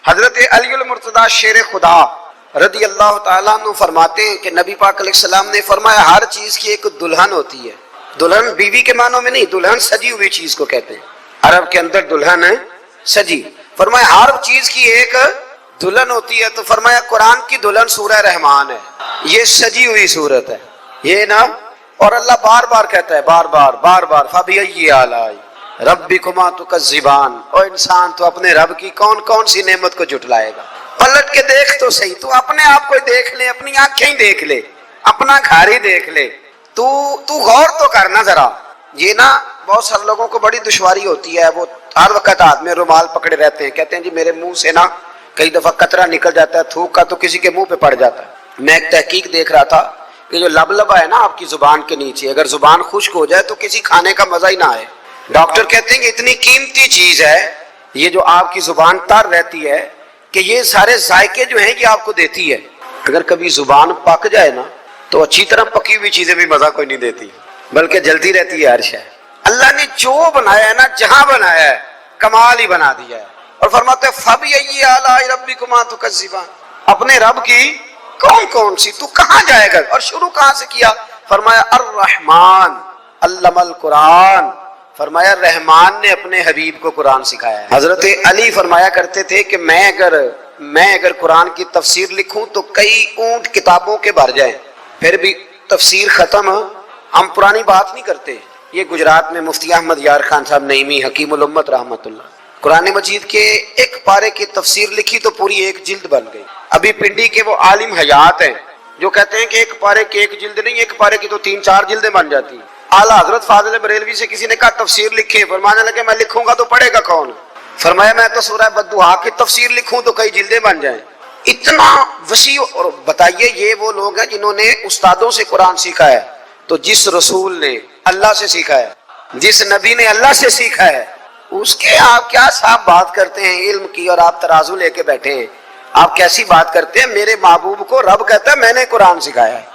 حضرت علی المرتضیٰ شیر خدا رضی اللہ تعالیٰ عنہ فرماتے ہیں کہ نبی پاک علیہ السلام نے فرمایا ہر چیز کی ایک دلہن ہوتی ہے. دلہن بیوی کے معنوں میں نہیں، دلہن سجی ہوئی چیز کو کہتے ہیں. عرب کے اندر دلہن ہے سجی. فرمایا ہر چیز کی ایک دلہن ہوتی ہے. تو فرمایا قرآن کی دلہن سورہ رحمان ہے، یہ سجی ہوئی صورت ہے یہ نا. اور اللہ بار بار کہتا ہے، بار بار فَبِأَيِّ آلَاءِ رَبِّكُمَا تُكَذِّبَانِ. او انسان تو اپنے رب کی کون کون سی نعمت کو جھٹلائے گا؟ پلٹ کے دیکھ تو صحیح، تو اپنے آپ کو دیکھ لے، اپنی آنکھیں ہی دیکھ لے، اپنا گھر ہی دیکھ لے. تو غور تو کرنا ذرا. یہ نا بہت سارے لوگوں کو بڑی دشواری ہوتی ہے، وہ ہر وقت ہاتھ میں رومال پکڑے رہتے ہیں، کہتے ہیں جی میرے منہ سے نا کئی دفعہ قطرہ نکل جاتا ہے تھوک کا، تو کسی کے منہ پہ پڑ جاتا ہے. میں ایک تحقیق دیکھ رہا تھا کہ جو لبلبا ہے نا آپ کی زبان کے نیچے، اگر زبان خشک ہو جائے تو کسی کھانے کا مزہ ہی نہ آئے. ڈاکٹر کہتے ہیں کہ اتنی قیمتی چیز ہے یہ جو آپ کی زبان تر رہتی ہے کہ یہ سارے ذائقے جو ہیں یہ آپ کو دیتی ہے. اگر کبھی زبان پک جائے نا تو اچھی طرح پکی ہوئی چیزیں بھی مزہ کوئی نہیں دیتی، بلکہ جلتی رہتی ہے ہر شے. اللہ نے جو بنایا ہے نا، جہاں بنایا ہے کمال ہی بنا دیا ہے. اور فرماتے ہیں فَبِأَيِّ آلَاءِ رَبِّكُمَا تُكَذِّبَانِ. اپنے رب کی کون کون سی، تو کہاں جائے گا؟ اور شروع کہاں سے کیا؟ فرمایا الرحمن علم القرآن. فرمایا رحمان نے اپنے حبیب کو قرآن سکھایا ہے. حضرت علی فرمایا کرتے تھے کہ میں اگر قرآن کی تفسیر لکھوں تو کئی اونٹ کتابوں کے بھر جائیں پھر بھی تفسیر ختم. ہم پرانی بات نہیں کرتے. یہ گجرات میں مفتی احمد یار خان صاحب نعیمی حکیم الامت رحمت اللہ، قرآن مجید کے ایک پارے کی تفسیر لکھی تو پوری ایک جلد بن گئی. ابھی پنڈی کے وہ عالم حیات ہیں جو کہتے ہیں کہ ایک پارے کی ایک جلد نہیں، ایک پارے کی تو 3-4 جلدیں بن جاتی ہیں. اعلیٰ حضرت فاضل بریلوی سے کسی نے کہا تفسیر لکھے، فرمانے لگے میں لکھوں گا تو پڑھے گا کون؟ فرمایا میں تو سورہ بددعا کی تفسیر لکھوں تو کئی جلدیں بن جائیں. اتنا وسیع. اور بتائیے یہ وہ لوگ ہیں جنہوں نے استادوں سے قرآن سیکھا ہے. تو جس رسول نے اللہ سے سیکھا ہے، جس نبی نے اللہ سے سیکھا ہے، اس کے آپ کیا صاحب بات کرتے ہیں علم کی، اور آپ ترازو لے کے بیٹھے ہیں. آپ کیسی بات کرتے ہیں؟ میرے محبوب کو رب کہتا ہے میں نے قرآن سکھایا ہے.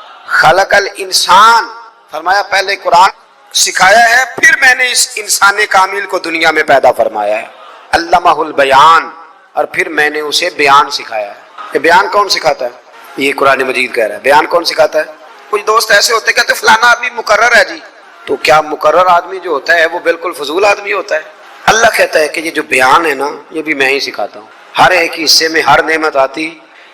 خلق الانسان، فرمایا پہلے قرآن سکھایا ہے پھر میں نے اس انسان کامل کو دنیا میں پیدا فرمایا ہے. علمہ البیان، اور پھر میں نے اسے بیان سکھایا ہے. یہ بیان کون سکھاتا ہے؟ یہ قرآن مجید کہہ رہا ہے. بیان کون سکھاتا ہے؟ کچھ دوست ایسے ہوتے کہتے فلانا آدمی مقرر ہے جی. تو کیا مقرر آدمی جو ہوتا ہے وہ بالکل فضول آدمی ہوتا ہے؟ اللہ کہتا ہے کہ یہ جو بیان ہے نا یہ بھی میں ہی سکھاتا ہوں. ہر ایک حصے میں ہر نعمت آتی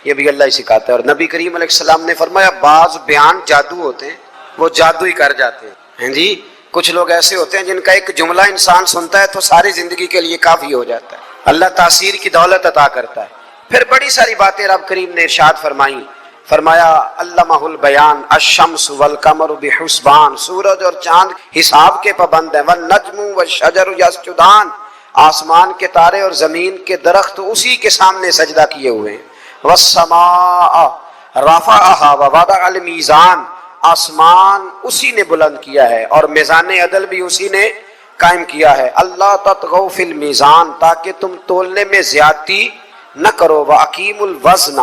یہ بھی اللہ ہی سکھاتا ہے. اور نبی کریم علیہ السلام نے فرمایا بعض بیان جادو ہوتے ہیں، وہ جادو ہی کر جاتے ہیں جی. کچھ لوگ ایسے ہوتے ہیں جن کا ایک جملہ انسان سنتا ہے تو ساری زندگی کے لیے کافی ہو جاتا ہے. اللہ تاثیر کی دولت عطا کرتا ہے. پھر بڑی ساری باتیں رب کریم نے ارشاد فرمائی. فرمایا علمہ البیان الشمس والقمر بحسبان، سورج اور چاند حساب کے پابند ہیں. والنجم والشجر یسجدان، آسمان کے تارے اور زمین کے درخت اسی کے سامنے سجدہ کیے ہوئے ہیں. والسماء رفعها ووضع الميزان، آسمان اسی نے بلند کیا ہے اور میزان عدل بھی اسی نے قائم کیا ہے. اللہ تطغوا فی المیزان، تاکہ تم تولنے میں زیادتی نہ کرو. واقیموا الوزن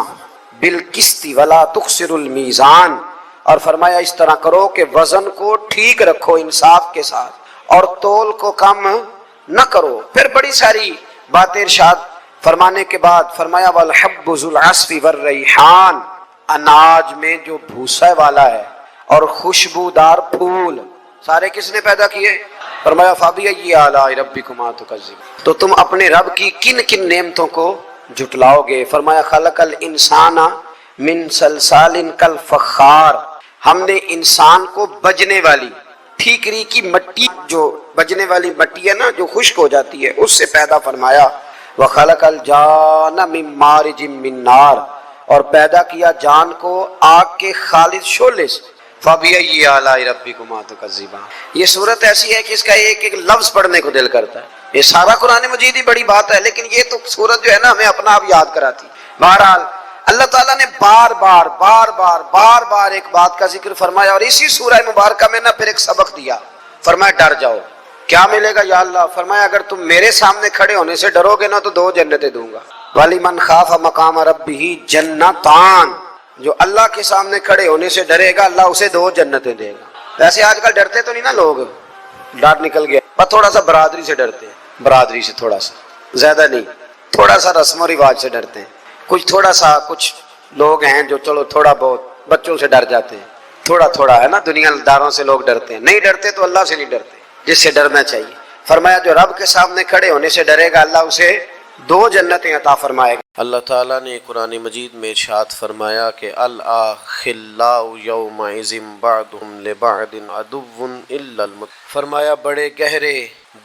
بالقسط ولا تخسروا الميزان، اور فرمایا اس طرح کرو کہ وزن کو ٹھیک رکھو انصاف کے ساتھ اور تول کو کم نہ کرو. پھر بڑی ساری باتیں ارشاد فرمانے کے بعد فرمایا والحب ذو العصف والریحان، اناج میں جو بھوسا والا ہے اور خوشبودار پھول سارے کس نے پیدا کیے؟ فرمایا فَبِأَيِّ آلَاءِ رَبِّكُمَا تُكَذِّبَانِ. تو تم اپنے رب کی کن کن نعمتوں کو جھٹلاؤ گے؟ فرمایا خلق الانسان من صلصال کالفخار، ہم نے انسان کو بجنے والی ٹھیکری کی مٹی، جو بجنے والی مٹی ہے نا جو خشک ہو جاتی ہے، اس سے پیدا فرمایا. وخلق الجان من مارج من نار، اور پیدا کیا جان کو آگ کے خالص شعلے سے. فَبِأَيِّ آلَاءِ رَبِّكُمَا تُكَذِّبَانِ. یہ صورت ایسی ہے کہ اس کا ایک ایک لفظ پڑھنے کو دل کرتا ہے. یہ سارا قرآن مجید ہی بڑی بات ہے، لیکن یہ تو صورت جو ہے نا ہمیں اپنا آپ یاد کراتی. بہرحال اللہ تعالیٰ نے بار بار ایک بات کا ذکر فرمایا، اور اسی سورہ مبارکہ میں نا پھر ایک سبق دیا. فرمایا ڈر جاؤ. کیا ملے گا یا اللہ؟ فرمایا اگر تم میرے سامنے کھڑے ہونے سے ڈرو گے نا تو 2 جنتیں دوں گا. وَلِمَنْ خَافَ مَقَامَ رَبِّهِ جَنَّتَانِ، جو اللہ کے سامنے کھڑے ہونے سے ڈرے گا اللہ اسے 2 جنتیں دے گا. ویسے آج کل ڈرتے تو نہیں نا لوگ، ڈر نکل گیا، پر تھوڑا سا برادری سے ڈرتے ہیں، برادری سے تھوڑا سا، زیادہ نہیں. تھوڑا سا رسم و رواج سے ڈرتے ہیں، کچھ لوگ ہیں جو چلو تھوڑا بہت بچوں سے ڈر جاتے ہیں، تھوڑا تھوڑا ہے نا، دنیا داروں سے لوگ ڈرتے ہیں، نہیں ڈرتے تو اللہ سے نہیں ڈرتے جس سے ڈرنا چاہیے۔ فرمایا جو رب کے سامنے کھڑے ہونے سے ڈرے گا اللہ اسے 2 جنتیں عطا فرمائے گا۔ اللہ تعالیٰ نے قرآن مجید میں ارشاد فرمایا کہ الْأَخِلَّاءُ يَوْمَئِذٍ بَعْضُهُمْ لِبَعْضٍ عَدُوٌّ إِلَّا الْمُتَّقِينَ، فرمایا بڑے گہرے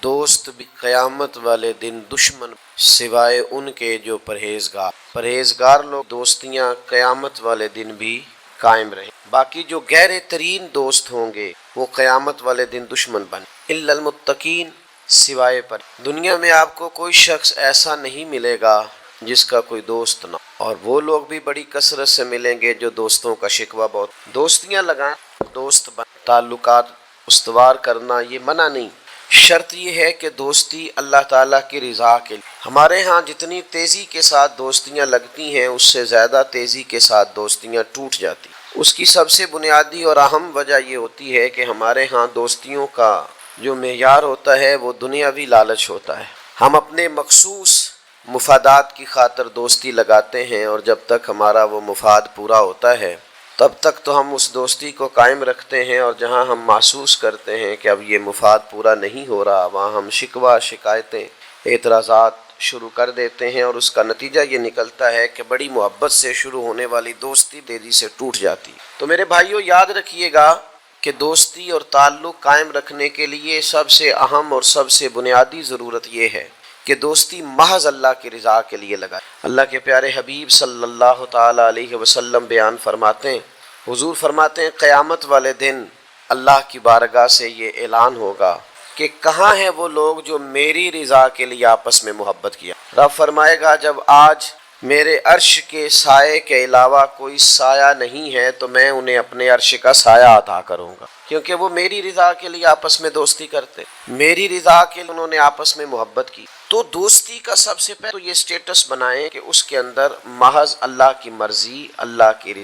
دوست بھی قیامت والے دن دشمن سوائے ان کے جو پرہیزگار لوگ دوستیاں قیامت والے دن بھی قائم رہیں، باقی جو گہرے ترین دوست ہوں گے وہ قیامت والے دن دشمن بن إِلَّا الْمُتَّقِينَ، سوائے پر۔ دنیا میں آپ کو کوئی شخص ایسا نہیں ملے گا جس کا کوئی دوست نہ، اور وہ لوگ بھی بڑی کثرت سے ملیں گے جو دوستوں کا شکوہ بہت۔ دوستیاں لگائیں، دوست بن، تعلقات استوار کرنا یہ منع نہیں، شرط یہ ہے کہ دوستی اللہ تعالیٰ کی رضا کے لیے۔ ہمارے ہاں جتنی تیزی کے ساتھ دوستیاں لگتی ہیں اس سے زیادہ تیزی کے ساتھ دوستیاں ٹوٹ جاتی ہیں۔ اس کی سب سے بنیادی اور اہم وجہ یہ ہوتی ہے کہ ہمارے ہاں دوستیوں کا جو معیار ہوتا ہے وہ دنیاوی لالچ ہوتا ہے۔ ہم اپنے مخصوص مفادات کی خاطر دوستی لگاتے ہیں، اور جب تک ہمارا وہ مفاد پورا ہوتا ہے تب تک تو ہم اس دوستی کو قائم رکھتے ہیں، اور جہاں ہم محسوس کرتے ہیں کہ اب یہ مفاد پورا نہیں ہو رہا وہاں ہم شکوہ، شکایتیں، اعتراضات شروع کر دیتے ہیں، اور اس کا نتیجہ یہ نکلتا ہے کہ بڑی محبت سے شروع ہونے والی دوستی تیزی سے ٹوٹ جاتی ہے۔ تو میرے بھائیوں یاد رکھیے گا کہ دوستی اور تعلق قائم رکھنے کے لیے سب سے اہم اور سب سے بنیادی ضرورت یہ ہے کہ دوستی محض اللہ کی رضا کے لیے لگائے۔ اللہ کے پیارے حبیب صلی اللہ تعالی علیہ وسلم بیان فرماتے ہیں، حضور فرماتے ہیں قیامت والے دن اللہ کی بارگاہ سے یہ اعلان ہوگا کہ کہاں ہیں وہ لوگ جو میری رضا کے لیے آپس میں محبت کیا۔ رب فرمائے گا جب آج میرے عرش کے سائے کے علاوہ کوئی سایہ نہیں ہے تو میں انہیں اپنے عرش کا سایہ عطا کروں گا، کیونکہ وہ میری رضا کے لیے آپس میں دوستی کرتے، میری رضا کے لیے انہوں نے آپس میں محبت کی۔ تو دوستی کا سب سے پہلے تو یہ سٹیٹس بنائیں کہ اس کے اندر محض اللہ کی مرضی، اللہ کی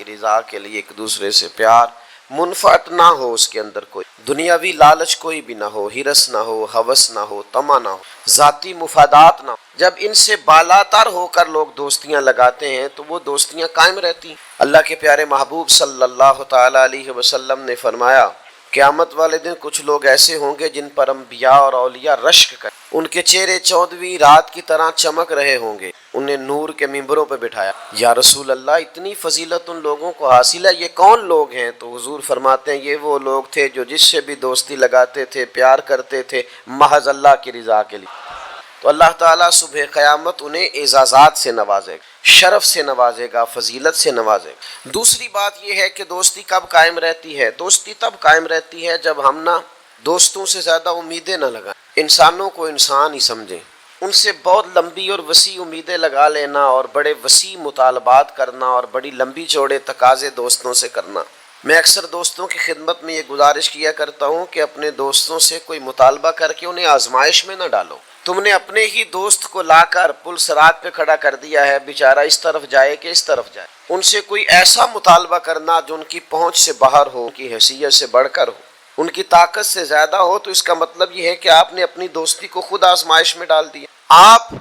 رضا کے لیے ایک دوسرے سے پیار، منفعت نہ ہو اس کے اندر، کوئی دنیاوی لالچ کوئی بھی نہ ہو، ہرس نہ ہو، ہوس نہ ہو، طمع نہ ہو، ذاتی مفادات نہ ہو۔ جب ان سے بالاتر ہو کر لوگ دوستیاں لگاتے ہیں تو وہ دوستیاں قائم رہتی ہیں۔ اللہ کے پیارے محبوب صلی اللہ تعالی علیہ وسلم نے فرمایا قیامت والے دن کچھ لوگ ایسے ہوں گے جن پر انبیاء اور اولیاء رشک کریں، ان کے چہرے 14ویں رات کی طرح چمک رہے ہوں گے، انہیں نور کے ممبروں پہ بٹھایا۔ یا رسول اللہ اتنی فضیلت ان لوگوں کو حاصل ہے، یہ کون لوگ ہیں؟ تو حضور فرماتے ہیں یہ وہ لوگ تھے جو جس سے بھی دوستی لگاتے تھے، پیار کرتے تھے محض اللہ کی رضا کے لیے۔ تو اللہ تعالیٰ صبح قیامت انہیں اعزازات سے نوازے گا، شرف سے نوازے گا، فضیلت سے نوازے گا۔ دوسری بات یہ ہے کہ دوستی کب قائم رہتی ہے؟ دوستی تب قائم رہتی ہے جب ہم نہ دوستوں سے زیادہ امیدیں نہ لگائیں، انسانوں کو انسان ہی سمجھیں، ان سے بہت لمبی اور وسیع امیدیں لگا لینا اور بڑے وسیع مطالبات کرنا اور بڑی لمبی چوڑے تقاضے دوستوں سے کرنا۔ میں اکثر دوستوں کی خدمت میں یہ گزارش کیا کرتا ہوں کہ اپنے دوستوں سے کوئی مطالبہ کر کے انہیں آزمائش میں نہ ڈالو۔ تم نے اپنے ہی دوست کو لا کر پل صراط پہ کھڑا کر دیا ہے، بیچارہ اس طرف جائے کہ اس طرف جائے۔ ان سے کوئی ایسا مطالبہ کرنا جو ان کی پہنچ سے باہر ہو، ان کی حیثیت سے بڑھ کر ہو، ان کی طاقت سے زیادہ ہو، تو اس کا مطلب یہ ہے کہ آپ نے اپنی دوستی کو خود آزمائش میں ڈال دیا۔ آپ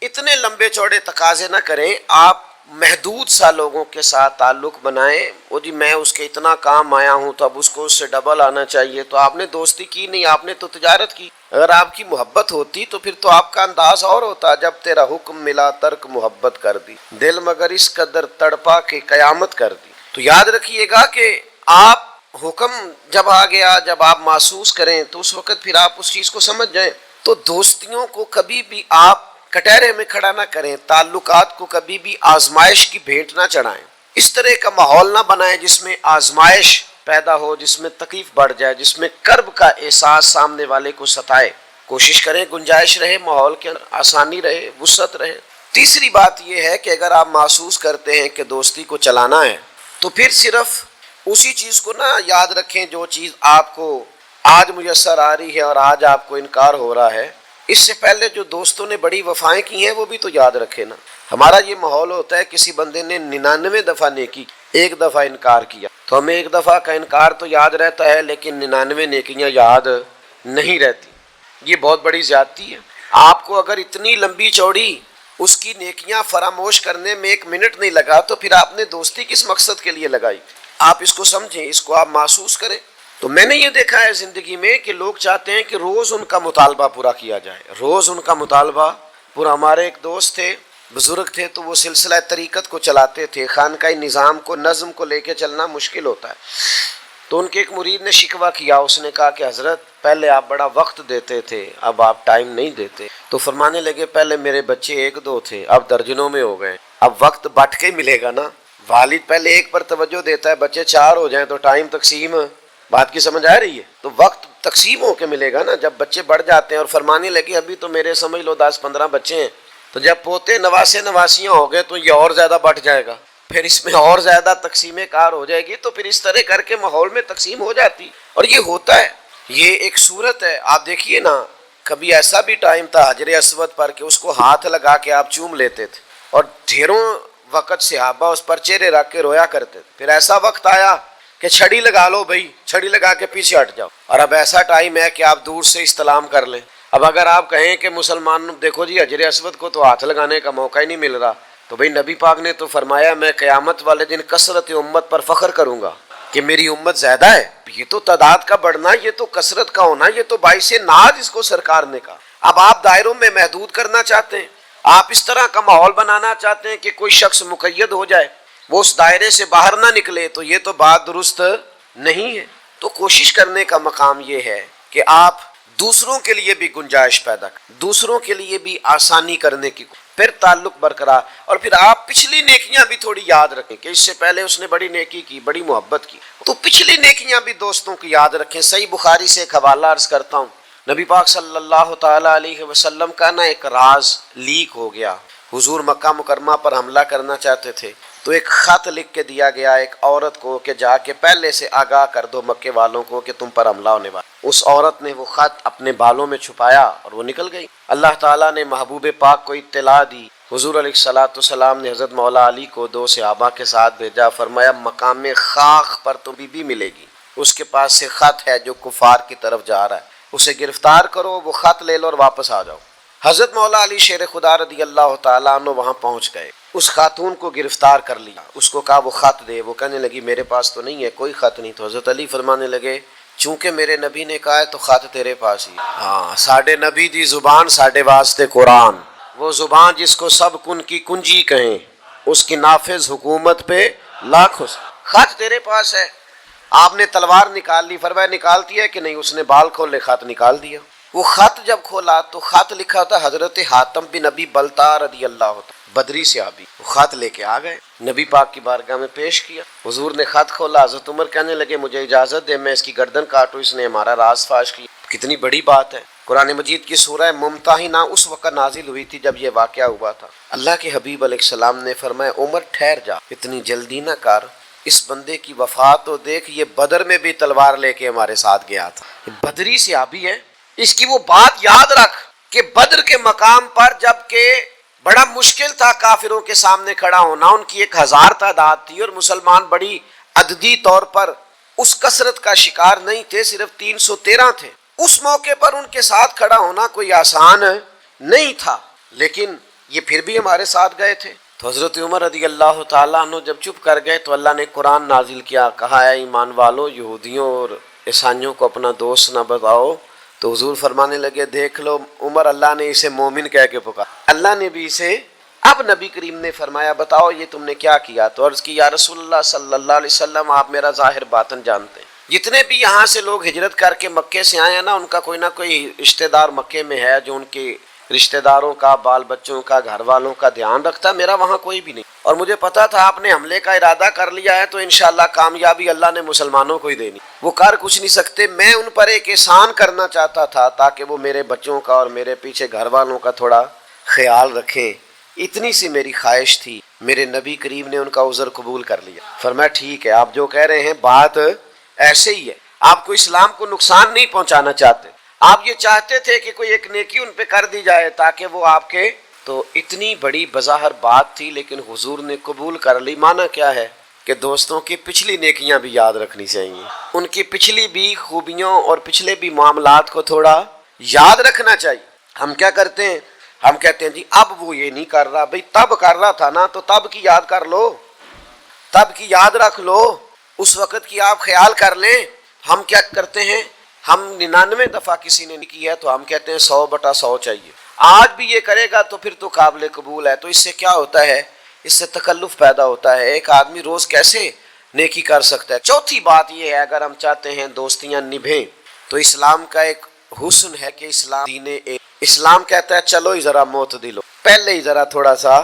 اتنے لمبے چوڑے تقاضے نہ کریں، آپ محدود سا لوگوں کے ساتھ تعلق بنائیں۔ وہ جی میں اس کے اتنا کام آیا ہوں تو اب اس کو اس سے ڈبل آنا چاہیے، تو آپ نے دوستی کی نہیں، آپ نے تو تجارت کی۔ اگر آپ کی محبت ہوتی تو پھر تو آپ کا انداز اور ہوتا، جب تیرا حکم ملا ترک محبت کر دی، دل مگر اس قدر تڑپا کہ قیامت کر دی۔ تو یاد رکھیے گا کہ آپ حکم جب آ گیا، جب آپ محسوس کریں تو اس وقت پھر آپ اس چیز کو سمجھ جائیں۔ تو دوستیوں کو کبھی بھی آپ کٹہرے میں کھڑا نہ کریں، تعلقات کو کبھی بھی آزمائش کی بھیٹ نہ چڑھائیں، اس طرح کا ماحول نہ بنائیں جس میں آزمائش پیدا ہو، جس میں تکلیف بڑھ جائے، جس میں کرب کا احساس سامنے والے کو ستائے۔ کوشش کریں گنجائش رہے ماحول کے اندر، آسانی رہے، وسعت رہے۔ تیسری بات یہ ہے کہ اگر آپ محسوس کرتے ہیں کہ دوستی کو چلانا ہے تو پھر صرف اسی چیز کو نہ یاد رکھیں جو چیز آپ کو آج میسر آ رہی ہے اور آج آپ کو انکار ہو رہا ہے، اس سے پہلے جو دوستوں نے بڑی وفائیں کی ہیں وہ بھی تو یاد رکھے نا۔ ہمارا یہ ماحول ہوتا ہے کسی بندے نے 99 دفعہ نیکی، ایک دفعہ انکار کیا تو ہمیں ایک دفعہ کا انکار تو یاد رہتا ہے لیکن 99 نیکیاں یاد نہیں رہتی۔ یہ بہت بڑی زیادتی ہے۔ آپ کو اگر اتنی لمبی چوڑی اس کی نیکیاں فراموش کرنے میں 1 منٹ نہیں لگا تو پھر آپ نے دوستی کس مقصد کے لیے لگائی؟ آپ اس کو سمجھیں، اس کو آپ محسوس کریں۔ تو میں نے یہ دیکھا ہے زندگی میں کہ لوگ چاہتے ہیں کہ روز ان کا مطالبہ پورا کیا جائے، روز ان کا مطالبہ پورا۔ ہمارے ایک دوست تھے، بزرگ تھے، تو وہ سلسلہ طریقت کو چلاتے تھے، خانقاہ نظام کو، نظم کو لے کے چلنا مشکل ہوتا ہے۔ تو ان کے ایک مرید نے شکوہ کیا، اس نے کہا کہ حضرت پہلے آپ بڑا وقت دیتے تھے، اب آپ ٹائم نہیں دیتے۔ تو فرمانے لگے پہلے میرے بچے 1-2 تھے، اب درجنوں میں ہو گئے، اب وقت بٹ کے ملے گا نا۔ والد پہلے ایک پر توجہ دیتا ہے، بچے 4 ہو جائیں تو ٹائم تقسیم، بات کی سمجھ آ رہی ہے؟ تو وقت تقسیم ہو کے ملے گا نا جب بچے بڑھ جاتے ہیں۔ اور فرمانے لگے ابھی تو میرے سمجھ لو 10-15 بچے ہیں، تو جب پوتے نواسے نواسیاں ہو گئے تو یہ اور زیادہ بٹ جائے گا، پھر اس میں اور زیادہ تقسیم کار ہو جائے گی، تو پھر اس طرح کر کے ماحول میں تقسیم ہو جاتی۔ اور یہ ہوتا ہے، یہ ایک صورت ہے۔ آپ دیکھیے نا، کبھی ایسا بھی ٹائم تھا حجر اسود پر کہ اس کو ہاتھ لگا کے آپ چوم لیتے تھے، اور ڈھیروں وقت صحابہ اس پر چہرے رکھ کے رویا کرتے تھے۔ پھر ایسا وقت آیا کہ چھڑی لگا لو بھائی، چھڑی لگا کے پیچھے ہٹ جاؤ۔ اور اب ایسا ٹائم ہے کہ آپ دور سے استلام کر لیں۔ اب اگر آپ کہیں کہ مسلمان دیکھو جی حجر اسود کو تو ہاتھ لگانے کا موقع ہی نہیں مل رہا، تو بھئی نبی پاک نے تو فرمایا میں قیامت والے دن کثرت امت پر فخر کروں گا کہ میری امت زیادہ ہے۔ یہ تو تعداد کا بڑھنا، یہ تو کثرت کا ہونا، یہ تو باعث ناز اس کو سرکار نے کہا۔ اب آپ دائروں میں محدود کرنا چاہتے ہیں، آپ اس طرح کا ماحول بنانا چاہتے ہیں کہ کوئی شخص مقید ہو جائے، وہ اس دائرے سے باہر نہ نکلے، تو یہ تو بات درست نہیں ہے۔ تو کوشش کرنے کا مقام یہ ہے کہ آپ دوسروں کے لیے بھی گنجائش پیدا کریں، دوسروں کے لیے بھی آسانی کرنے کی، پھر تعلق برقرار۔ اور پھر آپ پچھلی نیکیاں بھی تھوڑی یاد رکھیں کہ اس سے پہلے اس نے بڑی نیکی کی، بڑی محبت کی، تو پچھلی نیکیاں بھی دوستوں کی یاد رکھیں۔ صحیح بخاری سے ایک حوالہ عرض کرتا ہوں، نبی پاک صلی اللہ تعالی علیہ وسلم کا نا ایک راز لیک ہو گیا۔ حضور مکہ مکرمہ پر حملہ کرنا چاہتے تھے، تو ایک خط لکھ کے دیا گیا ایک عورت کو کہ جا کے پہلے سے آگاہ کر دو مکے والوں کو کہ تم پر حملہ ہونے والا۔ اس عورت نے وہ خط اپنے بالوں میں چھپایا اور وہ نکل گئی۔ اللہ تعالیٰ نے محبوب پاک کو اطلاع دی، حضور علیہ الصلوۃ والسلام نے حضرت مولا علی کو 2 صحابہ کے ساتھ بھیجا، فرمایا مقام خاک پر تو بی ملے گی، اس کے پاس سے خط ہے جو کفار کی طرف جا رہا ہے، اسے گرفتار کرو، وہ خط لے لو اور واپس آ جاؤ۔ حضرت مولا علی شیر خدا رضی اللہ تعالیٰ عنہ وہاں پہنچ گئے، اس خاتون کو گرفتار کر لیا، اس کو کہا وہ خط دے، وہ کہنے لگی میرے پاس تو نہیں ہے، کوئی خط نہیں۔ تو حضرت علی فرمانے لگے چونکہ میرے نبی نے کہا ہے تو خط تیرے پاس ہی۔ ہاں، ساڈے نبی دی زبان ساڈے واسطے قرآن، وہ زبان جس کو سب کن کی کنجی کہیں، اس کی نافذ حکومت پہ لاکھوں۔ خط تیرے پاس ہے۔ آپ نے تلوار نکال لی، فرمایا نکالتی ہے کہ نہیں؟ اس نے بال کھولے، خط نکال دیا۔ وہ خط جب کھولا تو خط لکھا تھا حضرت حاتم بن نبی بلتا رضی اللہ عنہ، بدری صحابی۔ وہ خط لے کے آ گئے، نبی پاک کی بارگاہ میں پیش کیا۔ حضور نے خط کھولا، حضرت عمر کہنے لگے مجھے اجازت دے میں اس کی گردن کاٹوں، اس نے ہمارا راز فاش کیا۔ کتنی بڑی بات ہے۔ قرآن مجید کی سورہ ممتحنہ اس وقت نازل ہوئی تھی جب یہ واقعہ ہوا تھا۔ اللہ کے حبیب علیہ السلام نے فرمایا عمر ٹھہر جا، اتنی جلدی نہ کر، اس بندے کی وفات تو دیکھ، یہ بدر میں بھی تلوار لے کے ہمارے ساتھ گیا تھا، بدری صحابی ہے۔ اس کی وہ بات یاد رکھ کہ بدر کے مقام پر جب کہ بڑا مشکل تھا کافروں کے سامنے کھڑا ہونا، ان کی 1000 تعداد تھی اور مسلمان بڑی عددی طور پر اس کثرت کا شکار نہیں تھے، صرف 313 تھے۔ اس موقع پر ان کے ساتھ کھڑا ہونا کوئی آسان نہیں تھا، لیکن یہ پھر بھی ہمارے ساتھ گئے تھے۔ تو حضرت عمر رضی اللہ تعالیٰ عنہ جب چپ کر گئے تو اللہ نے قرآن نازل کیا، کہا ہے ایمان والو یہودیوں اور عیسائیوں کو اپنا دوست نہ بتاؤ۔ تو حضور فرمانے لگے دیکھ لو عمر، اللہ نے اسے مومن کہہ کے پکارا، اللہ نے بھی اسے۔ اب نبی کریم نے فرمایا بتاؤ یہ تم نے کیا کیا؟ تو عرض کی یا رسول اللہ صلی اللہ علیہ وسلم آپ میرا ظاہر باطن جانتے ہیں، جتنے بھی یہاں سے لوگ ہجرت کر کے مکے سے آئے ہیں نا، ان کا کوئی نہ کوئی رشتہ دار مکے میں ہے جو ان کے رشتہ داروں کا، بال بچوں کا، گھر والوں کا دھیان رکھتا، میرا وہاں کوئی بھی نہیں۔ اور مجھے پتا تھا آپ نے حملے کا ارادہ کر لیا ہے تو انشاءاللہ کامیابی اللہ نے مسلمانوں کو ہی دینی، وہ کر کچھ نہیں سکتے۔ میں ان پر ایک احسان کرنا چاہتا تھا تاکہ وہ میرے بچوں کا اور میرے پیچھے گھر والوں کا تھوڑا خیال رکھیں، اتنی سی میری خواہش تھی۔ میرے نبی کریم نے ان کا عذر قبول کر لیا، فرمایا ٹھیک ہے آپ جو کہہ رہے ہیں بات ایسے ہی ہے، آپ کو اسلام کو نقصان نہیں پہنچانا چاہتے، آپ یہ چاہتے تھے کہ کوئی ایک نیکی ان پہ کر دی جائے تاکہ وہ آپ کے، تو اتنی بڑی بظاہر بات تھی لیکن حضور نے قبول کر لی۔ معنی کیا ہے کہ دوستوں کی پچھلی نیکیاں بھی یاد رکھنی چاہیے، ان کی پچھلی بھی خوبیوں اور پچھلے بھی معاملات کو تھوڑا یاد رکھنا چاہیے۔ ہم کیا کرتے ہیں؟ ہم کہتے ہیں جی اب وہ یہ نہیں کر رہا، بھئی تب کر رہا تھا نا، تو تب کی یاد کر لو، تب کی یاد رکھ لو، اس وقت کی آپ خیال کر لیں۔ ہم کیا کرتے ہیں؟ ہم 99 دفعہ کسی نے نہیں کیا تو ہم کہتے ہیں 100/100 چاہیے، آج بھی یہ کرے گا تو پھر تو قابل قبول ہے۔ تو اس سے کیا ہوتا ہے؟ اس سے تکلف پیدا ہوتا ہے۔ ایک آدمی روز کیسے نیکی کر سکتا ہے؟ چوتھی بات یہ ہے، اگر ہم چاہتے ہیں دوستیاں نبھیں تو اسلام کا ایک حسن ہے کہ اسلام کہتا ہے چلو ہی ذرا معتدل ہو، پہلے ہی ذرا تھوڑا سا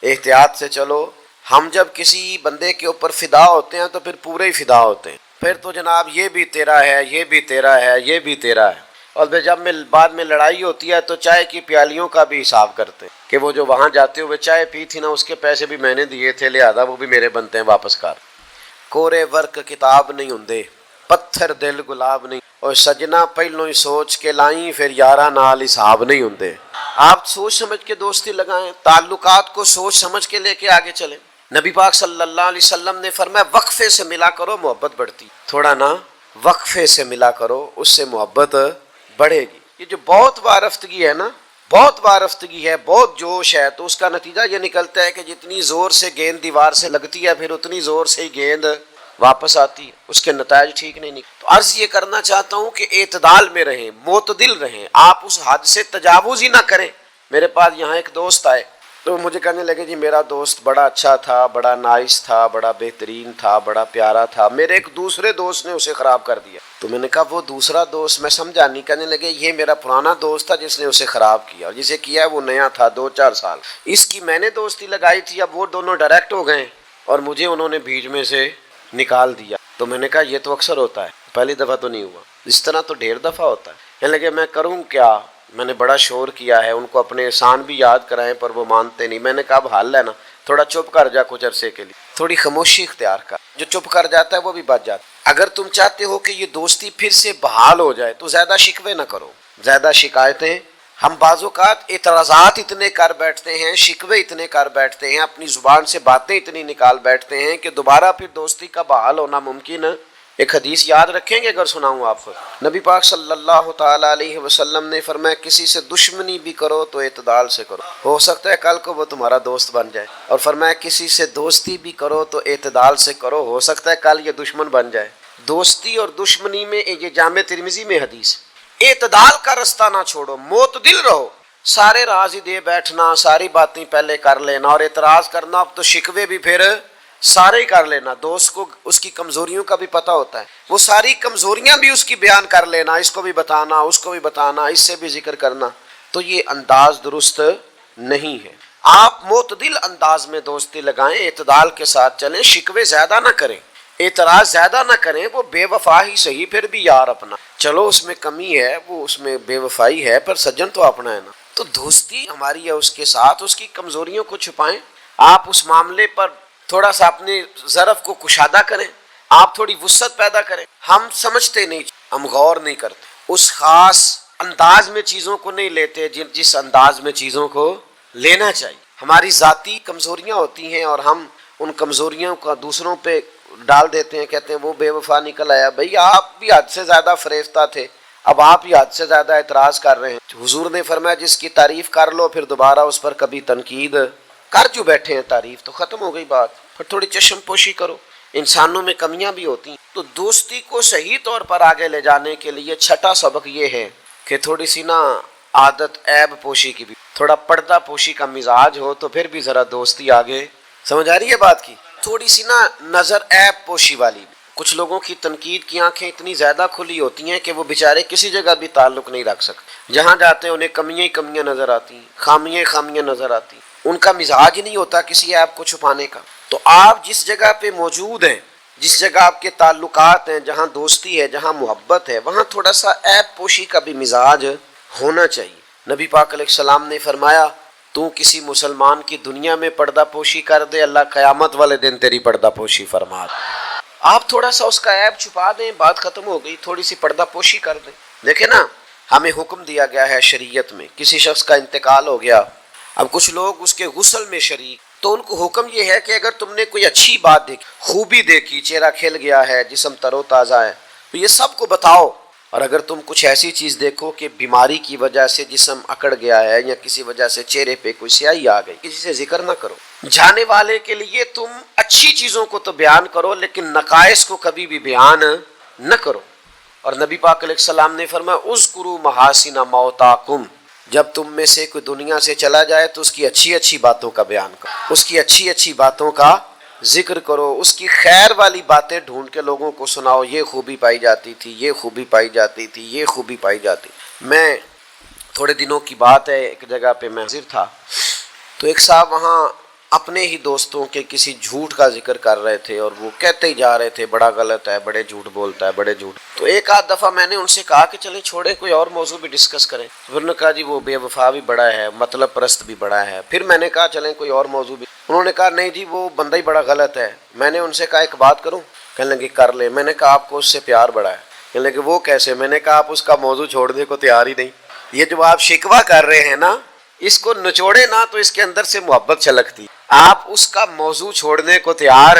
احتیاط سے چلو۔ ہم جب کسی بندے کے اوپر فدا ہوتے ہیں تو پھر پورے ہی فدا ہوتے ہیں، پھر تو جناب یہ بھی تیرا ہے، یہ بھی تیرا ہے، یہ بھی تیرا ہے۔ اور پھر جب بعد میں لڑائی ہوتی ہے تو چائے کی پیالیوں کا بھی حساب کرتے ہیں کہ وہ جو وہاں جاتے ہوئے چائے پی تھی نا، اس کے پیسے بھی میں نے دیے تھے، لہذا وہ بھی میرے بنتے ہیں واپس کر۔ کورے ورک کتاب نہیں ہوندے، پتھر دل گلاب نہیں، اور سجنا پہلوں ہی سوچ کے لائیں، پھر یارہ نال حساب نہیں ہوندے۔ آپ سوچ سمجھ کے دوستی لگائیں، تعلقات کو سوچ سمجھ کے لے کے آگے چلیں۔ نبی پاک صلی اللہ علیہ وسلم نے فرمایا وقفے سے ملا کرو محبت بڑھتی، تھوڑا نا وقفے سے ملا کرو، اس سے محبت بڑھے گی۔ یہ جو بہت وارفتگی ہے نا، بہت وارفتگی ہے، بہت جوش ہے، تو اس کا نتیجہ یہ نکلتا ہے کہ جتنی زور سے گیند دیوار سے لگتی ہے پھر اتنی زور سے ہی گیند واپس آتی ہے، اس کے نتائج ٹھیک نہیں نکلتے۔ تو عرض یہ کرنا چاہتا ہوں کہ اعتدال میں رہیں، معتدل رہیں، آپ اس حد سے تجاوز ہی نہ کریں۔ میرے پاس یہاں ایک دوست آئے تو مجھے کہنے لگے جی میرا دوست بڑا اچھا تھا، بڑا نائس تھا، بڑا بہترین تھا، بڑا پیارا تھا، میرے ایک دوسرے دوست نے اسے خراب کر دیا۔ تو میں نے کہا وہ دوسرا دوست؟ میں سمجھا نہیں۔ کہنے لگے یہ میرا پرانا دوست تھا جس نے اسے خراب کیا، اور جسے کیا وہ نیا تھا 2-4 سال، اس کی میں نے دوستی لگائی تھی، اب وہ دونوں ڈائریکٹ ہو گئے اور مجھے انہوں نے بیچ میں سے نکال دیا۔ تو میں نے کہا یہ تو اکثر ہوتا ہے، پہلی دفعہ تو نہیں ہوا، اس طرح تو ڈھیر دفعہ ہوتا ہے۔ کہنے لگے میں کروں کیا؟ میں نے بڑا شور کیا ہے، ان کو اپنے احسان بھی یاد کرائیں پر وہ مانتے نہیں۔ میں نے کہا اب حل ہے نا، تھوڑا چپ کر جا کچھ عرصے کے لیے، تھوڑی خاموشی اختیار کر، جو چپ کر جاتا ہے وہ بھی بچ جاتا ہے۔ اگر تم چاہتے ہو کہ یہ دوستی پھر سے بحال ہو جائے تو زیادہ شکوے نہ کرو، زیادہ شکایتیں۔ ہم بعض اوقات اعتراضات اتنے کر بیٹھتے ہیں، شکوے اتنے کر بیٹھتے ہیں، اپنی زبان سے باتیں اتنی نکال بیٹھتے ہیں کہ دوبارہ پھر دوستی کا بحال ہونا ممکن ہے۔ ایک حدیث یاد رکھیں گے اگر سناؤں آپ کو؟ نبی پاک صلی اللہ تعالی علیہ وسلم نے فرمایا کسی سے دشمنی بھی کرو تو اعتدال سے کرو، ہو سکتا ہے کل کو وہ تمہارا دوست بن جائے۔ اور فرمایا کسی سے دوستی بھی کرو تو اعتدال سے کرو، ہو سکتا ہے کل یہ دشمن بن جائے۔ دوستی اور دشمنی میں یہ جامع ترمذی میں حدیث، اعتدال کا رستہ نہ چھوڑو، معتدل رہو۔ سارے راز ہی دے بیٹھنا، ساری باتیں پہلے کر لینا اور اعتراض کرنا، اب تو شکوے بھی پھر سارے ہی کر لینا۔ دوست کو اس کی کمزوریوں کا بھی پتہ ہوتا ہے، وہ ساری کمزوریاں بھی اس کی بیان کر لینا، اس کو بھی بتانا، اس کو بھی بتانا، اس سے بھی ذکر کرنا، تو یہ انداز درست نہیں ہے۔ آپ معتدل انداز میں دوستی لگائیں، اعتدال کے ساتھ چلیں، شکوے زیادہ نہ کریں، اعتراض زیادہ نہ کریں۔ وہ بے وفا ہی صحیح، پھر بھی یار اپنا، چلو اس میں کمی ہے، وہ اس میں بے وفائی ہے، پر سجن تو اپنا ہے نا۔ تو دوستی ہماری ہے اس کے ساتھ، اس کی کمزوریوں کو چھپائیں، آپ اس معاملے پر تھوڑا سا اپنے ظرف کو کشادہ کریں، آپ تھوڑی وسعت پیدا کریں۔ ہم سمجھتے نہیں، ہم غور نہیں کرتے، اس خاص انداز میں چیزوں کو نہیں لیتے جس انداز میں چیزوں کو لینا چاہیے۔ ہماری ذاتی کمزوریاں ہوتی ہیں اور ہم ان کمزوریوں کا دوسروں پہ ڈال دیتے ہیں، کہتے ہیں وہ بے وفا نکل آیا۔ بھئی آپ بھی حد سے زیادہ فریفتہ تھے، اب آپ ہی حد سے زیادہ اعتراض کر رہے ہیں۔ حضور نے فرمایا جس کی تعریف کر لو پھر دوبارہ اس پر کبھی تنقید کر جو بیٹھے ہیں، تعریف تو ختم ہو گئی بات، پھر تھوڑی چشم پوشی کرو۔ انسانوں میں کمیاں بھی ہوتی ہیں، تو دوستی کو صحیح طور پر آگے لے جانے کے لیے چھٹا سبق یہ ہے کہ تھوڑی سی نا عادت عیب پوشی کی بھی، تھوڑا پردہ پوشی کا مزاج ہو تو پھر بھی ذرا دوستی آگے۔ سمجھ آ رہی ہے بات کی؟ تھوڑی سی نا نظر عیب پوشی والی بھی۔ کچھ لوگوں کی تنقید کی آنکھیں اتنی زیادہ کھلی ہوتی ہیں کہ وہ بیچارے کسی جگہ بھی تعلق نہیں رکھ سکتے، جہاں جاتے ہیں انہیں کمیاں ہی کمیاں نظر آتی ہیں، خامیاں ہی خامیاں نظر آتی ہیں، ان کا مزاج نہیں ہوتا کسی عیب کو چھپانے کا۔ تو آپ جس جگہ پہ موجود ہیں، جس جگہ آپ کے تعلقات ہیں، جہاں دوستی ہے، جہاں محبت ہے، وہاں تھوڑا سا عیب پوشی کا بھی مزاج ہونا چاہیے۔ نبی پاک علیہ السلام نے فرمایا تو کسی مسلمان کی دنیا میں پردہ پوشی کر دے، اللہ قیامت والے دن تیری پردہ پوشی فرما دے۔ آپ تھوڑا سا اس کا عیب چھپا دیں، بات ختم ہو گئی، تھوڑی سی پردہ پوشی کر دیں۔ دیکھیں نا، ہمیں حکم دیا گیا ہے شریعت میں، کسی شخص کا انتقال ہو گیا، اب کچھ لوگ اس کے غسل میں شریک، تو ان کو حکم یہ ہے کہ اگر تم نے کوئی اچھی بات دیکھی، خوبی دیکھی، چہرہ کھل گیا ہے، جسم تر و تازہ ہے، تو یہ سب کو بتاؤ، اور اگر تم کچھ ایسی چیز دیکھو کہ بیماری کی وجہ سے جسم اکڑ گیا ہے یا کسی وجہ سے چہرے پہ کوئی سیاہی آ گئی، کسی سے ذکر نہ کرو۔ جانے والے کے لیے تم اچھی چیزوں کو تو بیان کرو لیکن نقائص کو کبھی بھی بیان نہ کرو۔ اور نبی پاک علیہ السلام نے فرمایا اذکروا محاسن موتاکم، جب تم میں سے کوئی دنیا سے چلا جائے تو اس کی اچھی اچھی باتوں کا بیان کرو، اس کی اچھی اچھی باتوں کا ذکر کرو، اس کی خیر والی باتیں ڈھونڈ کے لوگوں کو سناؤ، یہ خوبی پائی جاتی تھی، یہ خوبی پائی جاتی تھی، یہ خوبی پائی جاتی۔ میں تھوڑے دنوں کی بات ہے، ایک جگہ پہ میں حاضر تھا تو ایک صاحب وہاں اپنے ہی دوستوں کے کسی جھوٹ کا ذکر کر رہے تھے اور وہ کہتے ہی جا رہے تھے بڑا غلط ہے، بڑے جھوٹ بولتا ہے، بڑے جھوٹ۔ تو ایک آدھ دفعہ میں نے ان سے کہا کہ چلیں چھوڑیں، کوئی اور موضوع بھی ڈسکس کریں۔ پھر انہوں نے کہا جی وہ بے وفا بھی بڑا ہے، مطلب پرست بھی بڑا ہے۔ پھر میں نے کہا چلیں کوئی اور موضوع بھی، انہوں نے کہا نہیں جی وہ بندہ ہی بڑا غلط ہے۔ میں نے ان سے کہا ایک بات کروں؟ کہنے لگے کر لیں۔ میں نے کہا آپ کو اس سے پیار بڑا ہے؟ کہنے لگے وہ کیسے؟ میں نے کہا آپ اس کا موضوع چھوڑنے کو تیار ہی نہیں۔ یہ جو آپ شکوہ کر رہے ہیں نا، اس کو نچوڑے نا تو اس کے اندر سے محبت چھلکتی۔ آپ اس کا موضوع چھوڑنے کو تیار،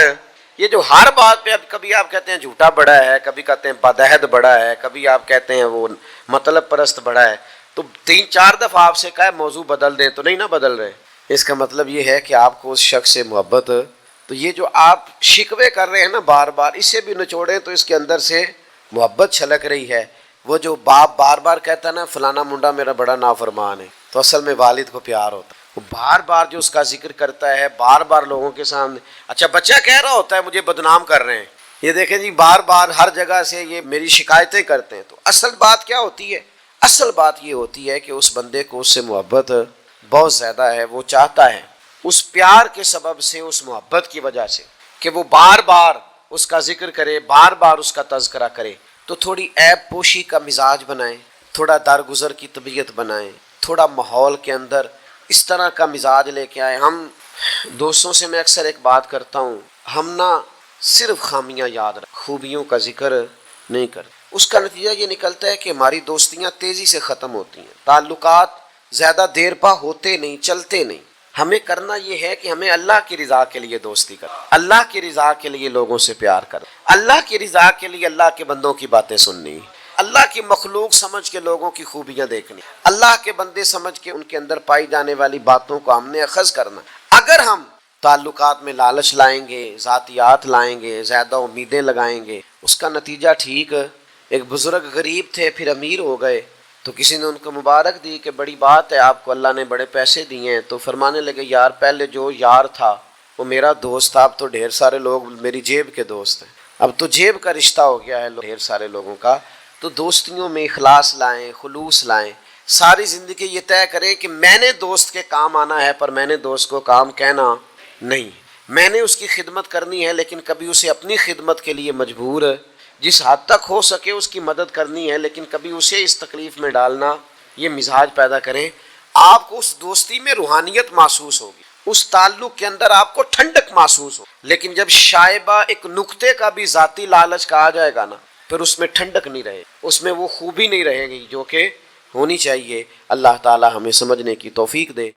یہ جو ہر بات پہ اب کبھی آپ کہتے ہیں جھوٹا بڑا ہے، کبھی کہتے ہیں بدعہد بڑا ہے، کبھی آپ کہتے ہیں وہ مطلب پرست بڑا ہے، تو 3-4 دفعہ آپ سے کہا ہے موضوع بدل دیں تو نہیں نہ بدل رہے۔ اس کا مطلب یہ ہے کہ آپ کو اس شخص سے محبت، تو یہ جو آپ شکوے کر رہے ہیں نا بار بار، اسے بھی نچوڑیں تو اس کے اندر سے محبت چھلک رہی ہے۔ وہ جو باپ بار بار کہتا ہے نا فلانا منڈا میرا بڑا نافرمان ہے، تو اصل میں والد کو پیار ہوتا ہے۔ وہ بار بار جو اس کا ذکر کرتا ہے، بار بار لوگوں کے سامنے، اچھا بچہ کہہ رہا ہوتا ہے مجھے بدنام کر رہے ہیں، یہ دیکھیں جی بار بار ہر جگہ سے یہ میری شکایتیں کرتے ہیں۔ تو اصل بات کیا ہوتی ہے؟ اصل بات یہ ہوتی ہے کہ اس بندے کو اس سے محبت بہت زیادہ ہے، وہ چاہتا ہے اس پیار کے سبب سے، اس محبت کی وجہ سے کہ وہ بار بار اس کا ذکر کرے، بار بار اس کا تذکرہ کرے، تو تھوڑی عیب پوشی کا مزاج بنائیں، تھوڑا درگزر کی طبیعت بنائیں، تھوڑا ماحول کے اندر اس طرح کا مزاج لے کے آئے۔ ہم دوستوں سے میں اکثر ایک بات کرتا ہوں، ہم نہ صرف خامیاں یاد رکھ، خوبیوں کا ذکر نہیں کرتے۔ اس کا نتیجہ یہ نکلتا ہے کہ ہماری دوستیاں تیزی سے ختم ہوتی ہیں، تعلقات زیادہ دیر پا ہوتے نہیں، چلتے نہیں۔ ہمیں کرنا یہ ہے کہ ہمیں اللہ کی رضا کے لیے دوستی کر، اللہ کی رضا کے لیے لوگوں سے پیار کر، اللہ کی رضا کے لیے اللہ کے بندوں کی باتیں سننی، اللہ کی مخلوق سمجھ کے لوگوں کی خوبیاں دیکھنی، اللہ کے بندے سمجھ کے ان کے اندر پائی جانے والی باتوں کو ہم نے اخذ کرنا۔ اگر ہم تعلقات میں لالچ لائیں گے، ذاتیات لائیں گے، زیادہ امیدیں لگائیں گے، اس کا نتیجہ ٹھیک، ایک بزرگ غریب تھے پھر امیر ہو گئے، تو کسی نے ان کو مبارک دی کہ بڑی بات ہے آپ کو اللہ نے بڑے پیسے دیے ہیں، تو فرمانے لگے یار پہلے جو یار تھا وہ میرا دوست تھا، اب تو ڈھیر سارے لوگ میری جیب کے دوست ہیں، اب تو جیب کا رشتہ ہو گیا ہے ڈھیر سارے لوگوں کا۔ تو دوستیوں میں اخلاص لائیں، خلوص لائیں، ساری زندگی یہ طے کریں کہ میں نے دوست کے کام آنا ہے پر میں نے دوست کو کام کہنا نہیں، میں نے اس کی خدمت کرنی ہے لیکن کبھی اسے اپنی خدمت کے لیے مجبور، جس حد تک ہو سکے اس کی مدد کرنی ہے لیکن کبھی اسے اس تکلیف میں ڈالنا، یہ مزاج پیدا کریں۔ آپ کو اس دوستی میں روحانیت محسوس ہوگی، اس تعلق کے اندر آپ کو ٹھنڈک محسوس ہو، لیکن جب شائبہ ایک نقطے کا بھی ذاتی لالچ کا آ جائے گا نا، پھر اس میں ٹھنڈک نہیں رہے، اس میں وہ خوبی نہیں رہے گی جو کہ ہونی چاہیے۔ اللہ تعالی ہمیں سمجھنے کی توفیق دے۔